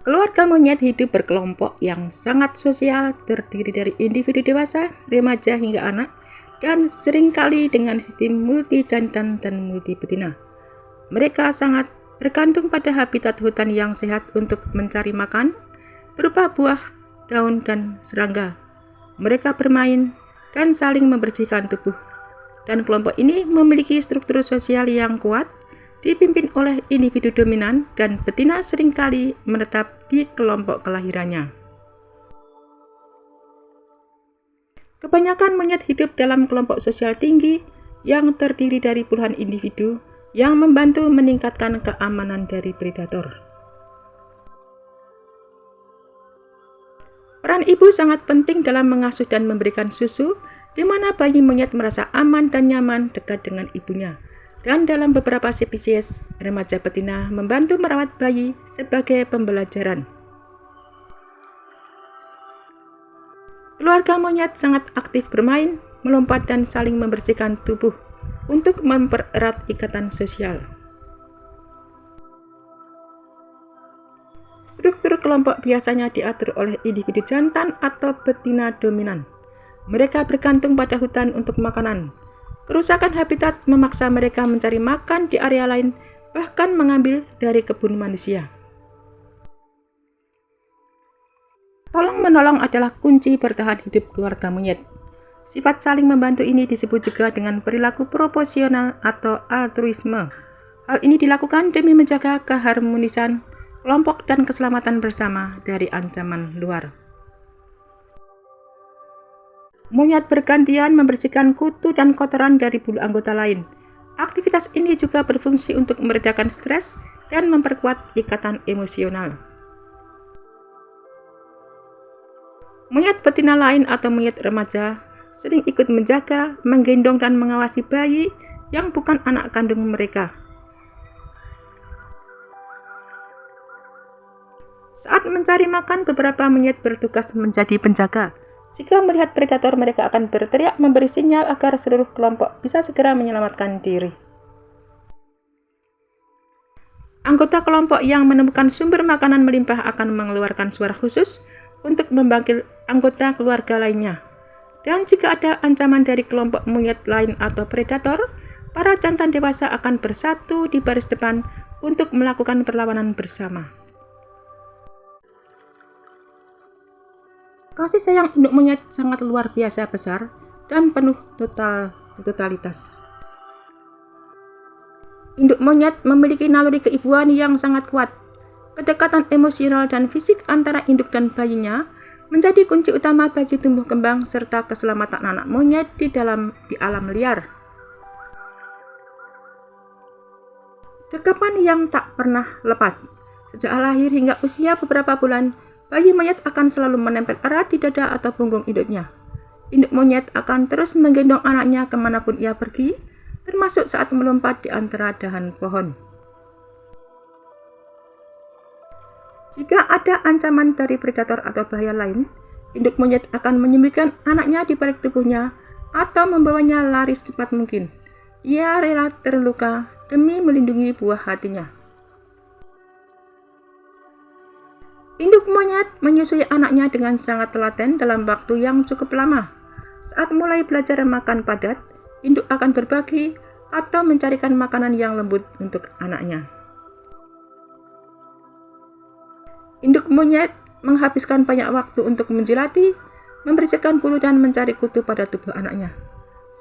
Keluarga monyet hidup berkelompok yang sangat sosial, terdiri dari individu dewasa, remaja hingga anak, dan seringkali dengan sistem multi jantan dan multi betina. Mereka sangat bergantung pada habitat hutan yang sehat untuk mencari makan, berupa buah, daun, dan serangga. Mereka bermain dan saling membersihkan tubuh, dan kelompok ini memiliki struktur sosial yang kuat, dipimpin oleh individu dominan, dan betina seringkali menetap di kelompok kelahirannya. Kebanyakan monyet hidup dalam kelompok sosial tinggi yang terdiri dari puluhan individu yang membantu meningkatkan keamanan dari predator. Peran ibu sangat penting dalam mengasuh dan memberikan susu, di mana bayi monyet merasa aman dan nyaman dekat dengan ibunya. Dan dalam beberapa spesies, remaja betina membantu merawat bayi sebagai pembelajaran. Keluarga monyet sangat aktif bermain, melompat, dan saling membersihkan tubuh untuk mempererat ikatan sosial. Struktur kelompok biasanya diatur oleh individu jantan atau betina dominan. Mereka bergantung pada hutan untuk makanan. Kerusakan habitat memaksa mereka mencari makan di area lain, bahkan mengambil dari kebun manusia. Tolong-menolong adalah kunci bertahan hidup keluarga monyet. Sifat saling membantu ini disebut juga dengan perilaku proporsional atau altruisme. Hal ini dilakukan demi menjaga keharmonisan kelompok dan keselamatan bersama dari ancaman luar. Monyet bergantian membersihkan kutu dan kotoran dari bulu anggota lain. Aktivitas ini juga berfungsi untuk meredakan stres dan memperkuat ikatan emosional. Monyet betina lain atau monyet remaja sering ikut menjaga, menggendong, dan mengawasi bayi yang bukan anak kandung mereka. Saat mencari makan, beberapa monyet bertugas menjadi penjaga. Jika melihat predator, mereka akan berteriak memberi sinyal agar seluruh kelompok bisa segera menyelamatkan diri. Anggota kelompok yang menemukan sumber makanan melimpah akan mengeluarkan suara khusus untuk memanggil anggota keluarga lainnya. Dan jika ada ancaman dari kelompok monyet lain atau predator, para jantan dewasa akan bersatu di baris depan untuk melakukan perlawanan bersama. Kasih sayang induk monyet sangat luar biasa besar dan penuh totalitas. Induk monyet memiliki naluri keibuan yang sangat kuat. Kedekatan emosional dan fisik antara induk dan bayinya menjadi kunci utama bagi tumbuh kembang serta keselamatan anak monyet di alam liar. Dekapan yang tak pernah lepas. Sejak lahir hingga usia beberapa bulan, bayi monyet akan selalu menempel erat di dada atau punggung induknya. Induk monyet akan terus menggendong anaknya kemanapun ia pergi, termasuk saat melompat di antara dahan pohon. Jika ada ancaman dari predator atau bahaya lain, induk monyet akan menyembunyikan anaknya di balik tubuhnya atau membawanya lari secepat mungkin. Ia rela terluka demi melindungi buah hatinya. Induk monyet menyusui anaknya dengan sangat telaten dalam waktu yang cukup lama. Saat mulai belajar makan padat, induk akan berbagi atau mencarikan makanan yang lembut untuk anaknya. Induk monyet menghabiskan banyak waktu untuk menjilati, membersihkan bulu, dan mencari kutu pada tubuh anaknya.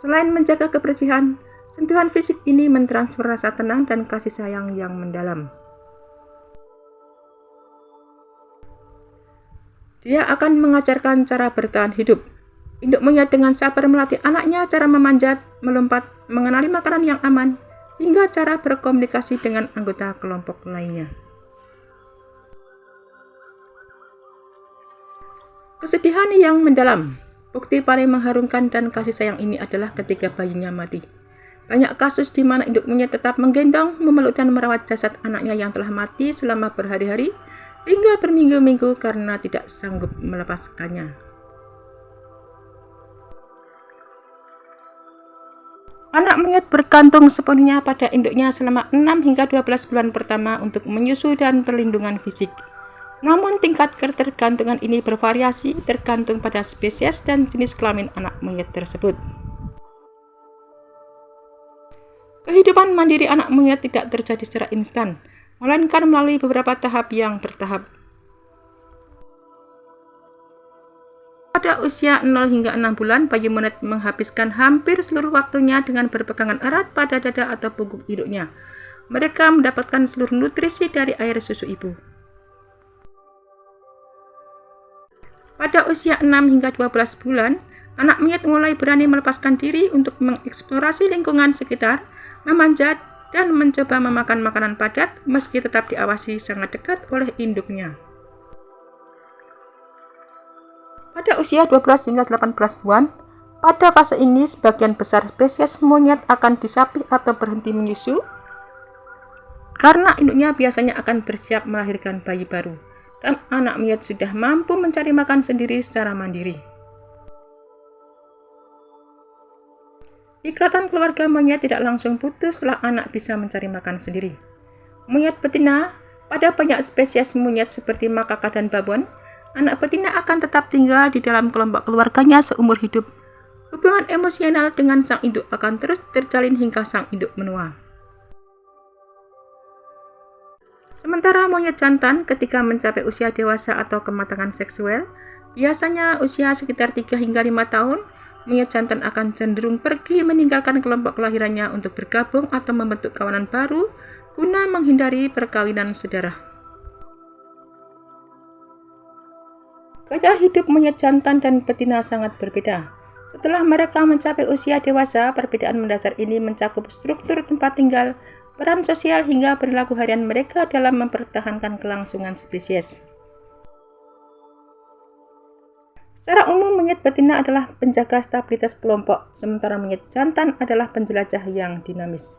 Selain menjaga kebersihan, sentuhan fisik ini mentransfer rasa tenang dan kasih sayang yang mendalam. Dia akan mengajarkan cara bertahan hidup. Induk monyet dengan sabar melatih anaknya cara memanjat, melompat, mengenali makanan yang aman, hingga cara berkomunikasi dengan anggota kelompok lainnya. Kesedihan yang mendalam. Bukti paling mengharumkan dan kasih sayang ini adalah ketika bayinya mati. Banyak kasus di mana induk monyet tetap menggendong, memeluk, dan merawat jasad anaknya yang telah mati selama berhari-hari, hingga berminggu-minggu karena tidak sanggup melepaskannya. Anak monyet bergantung sepenuhnya pada induknya selama 6 hingga 12 bulan pertama untuk menyusu dan perlindungan fisik. Namun tingkat ketergantungan ini bervariasi tergantung pada spesies dan jenis kelamin anak monyet tersebut. Kehidupan mandiri anak monyet tidak terjadi secara instan, melainkan melalui beberapa tahap yang bertahap. Pada usia 0 hingga 6 bulan, bayi monyet menghabiskan hampir seluruh waktunya dengan berpegangan erat pada dada atau punggung induknya. Mereka mendapatkan seluruh nutrisi dari air susu ibu. Pada usia 6 hingga 12 bulan, anak monyet mulai berani melepaskan diri untuk mengeksplorasi lingkungan sekitar, memanjat, dan mencoba memakan makanan padat meski tetap diawasi sangat dekat oleh induknya. Pada usia 12 hingga 18 bulan, pada fase ini sebagian besar spesies monyet akan disapih atau berhenti menyusu karena induknya biasanya akan bersiap melahirkan bayi baru dan anak monyet sudah mampu mencari makan sendiri secara mandiri. Ikatan keluarga monyet tidak langsung putus setelah anak bisa mencari makan sendiri. Monyet betina, pada banyak spesies monyet seperti makaka dan babon, anak betina akan tetap tinggal di dalam kelompok keluarganya seumur hidup. Hubungan emosional dengan sang induk akan terus terjalin hingga sang induk menua. Sementara monyet jantan ketika mencapai usia dewasa atau kematangan seksual, biasanya usia sekitar 3 hingga 5 tahun, monyet jantan akan cenderung pergi meninggalkan kelompok kelahirannya untuk bergabung atau membentuk kawanan baru guna menghindari perkawinan saudara. Gaya hidup monyet jantan dan betina sangat berbeda. Setelah mereka mencapai usia dewasa, perbedaan mendasar ini mencakup struktur tempat tinggal, peran sosial hingga perilaku harian mereka dalam mempertahankan kelangsungan spesies. Secara umum, monyet betina adalah penjaga stabilitas kelompok, sementara monyet jantan adalah penjelajah yang dinamis.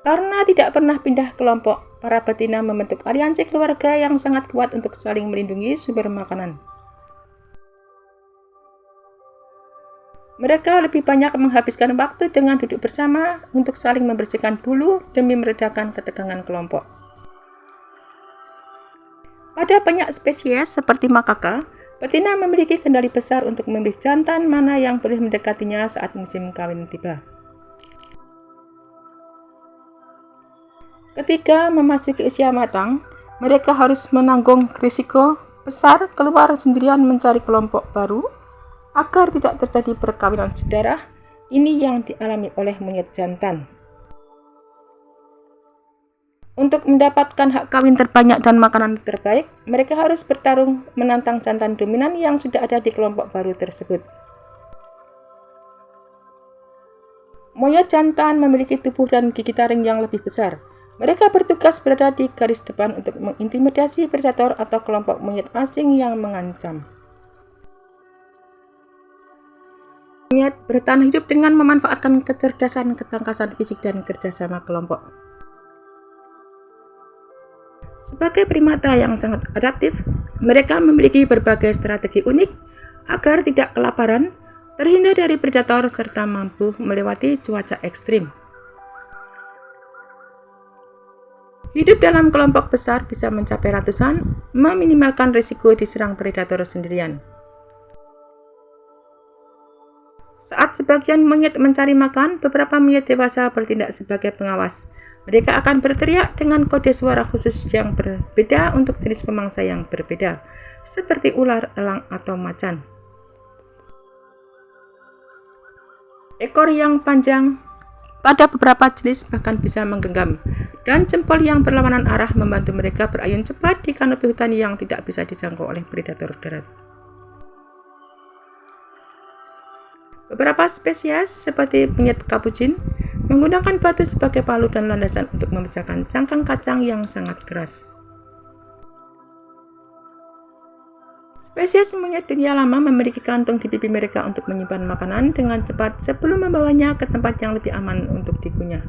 Karena tidak pernah pindah kelompok, para betina membentuk aliansi keluarga yang sangat kuat untuk saling melindungi sumber makanan. Mereka lebih banyak menghabiskan waktu dengan duduk bersama untuk saling membersihkan bulu demi meredakan ketegangan kelompok. Pada banyak spesies seperti makaka, betina memiliki kendali besar untuk memilih jantan mana yang boleh mendekatinya saat musim kawin tiba. Ketika memasuki usia matang, mereka harus menanggung risiko besar keluar sendirian mencari kelompok baru agar tidak terjadi perkawinan saudara. Ini yang dialami oleh monyet jantan. Untuk mendapatkan hak kawin terbanyak dan makanan terbaik, mereka harus bertarung menantang jantan dominan yang sudah ada di kelompok baru tersebut. Monyet jantan memiliki tubuh dan gigi taring yang lebih besar. Mereka bertugas berada di garis depan untuk mengintimidasi predator atau kelompok monyet asing yang mengancam. Monyet bertahan hidup dengan memanfaatkan kecerdasan, ketangkasan fisik, dan kerjasama kelompok. Sebagai primata yang sangat adaptif, mereka memiliki berbagai strategi unik agar tidak kelaparan, terhindar dari predator, serta mampu melewati cuaca ekstrim. Hidup dalam kelompok besar bisa mencapai ratusan, meminimalkan risiko diserang predator sendirian. Saat sebagian monyet mencari makan, beberapa monyet dewasa bertindak sebagai pengawas. Mereka akan berteriak dengan kode suara khusus yang berbeda untuk jenis pemangsa yang berbeda, seperti ular, elang, atau macan. Ekor yang panjang pada beberapa jenis bahkan bisa menggenggam, dan jempol yang berlawanan arah membantu mereka berayun cepat di kanopi hutan yang tidak bisa dijangkau oleh predator darat. Beberapa spesies seperti monyet kapucin menggunakan batu sebagai palu dan landasan untuk memecahkan cangkang kacang yang sangat keras. Spesies monyet dunia lama memiliki kantung di pipi mereka untuk menyimpan makanan dengan cepat sebelum membawanya ke tempat yang lebih aman untuk dikunyah.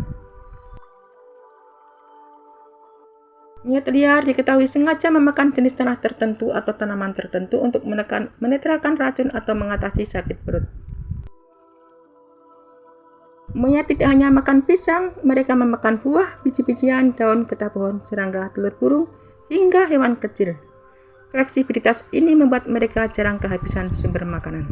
Monyet liar diketahui sengaja memakan jenis tanah tertentu atau tanaman tertentu untuk menetralkan racun atau mengatasi sakit perut. Monyet tidak hanya makan pisang, mereka memakan buah, biji-bijian, daun, getah pohon, serangga, telur burung, hingga hewan kecil. Fleksibilitas ini membuat mereka jarang kehabisan sumber makanan.